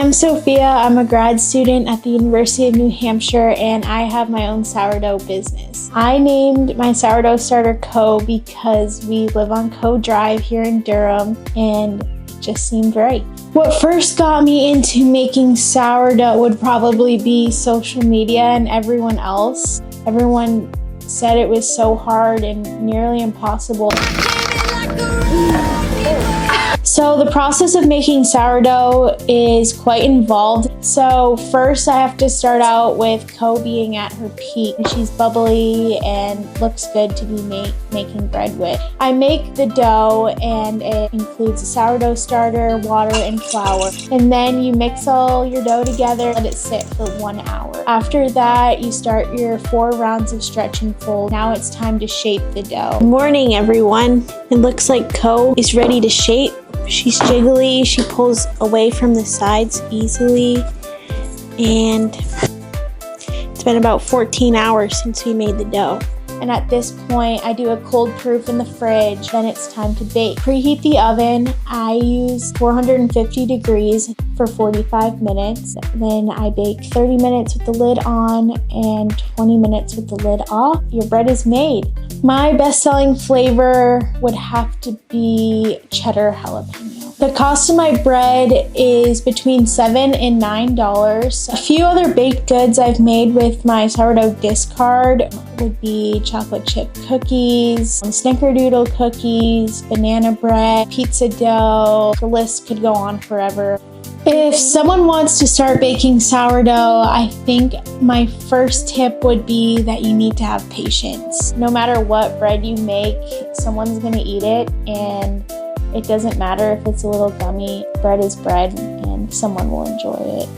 I'm Sophia. I'm a grad student at the University of New Hampshire, and I have my own sourdough business. I named my sourdough starter Coe because we live on Coe Drive here in Durham, and it just seemed right. What first got me into making sourdough would probably be social media and everyone else. Everyone said it was so hard and nearly impossible. So the process of making sourdough is quite involved. So first I have to start out with Coe being at her peak. She's bubbly and looks good to be making bread with. I make the dough, and it includes a sourdough starter, water, and flour. And then you mix all your dough together, let it sit for 1 hour. After that, you start your 4 rounds of stretch and fold. Now it's time to shape the dough. Good morning, everyone. It looks like Coe is ready to shape. She's jiggly, she pulls away from the sides easily, and it's been about 14 hours since we made the dough. And at this point, I do a cold proof in the fridge, then it's time to bake. Preheat the oven. I use 450 degrees for 45 minutes. Then I bake 30 minutes with the lid on and 20 minutes with the lid off. Your bread is made. My best-selling flavor would have to be cheddar jalapeno. The cost of my bread is between $7 and $9. A few other baked goods I've made with my sourdough discard would be chocolate chip cookies, snickerdoodle cookies, banana bread, pizza dough. The list could go on forever. If someone wants to start baking sourdough, I think my first tip would be that you need to have patience. No matter what bread you make, someone's gonna eat it, and it doesn't matter if it's a little gummy. Bread is bread, and someone will enjoy it.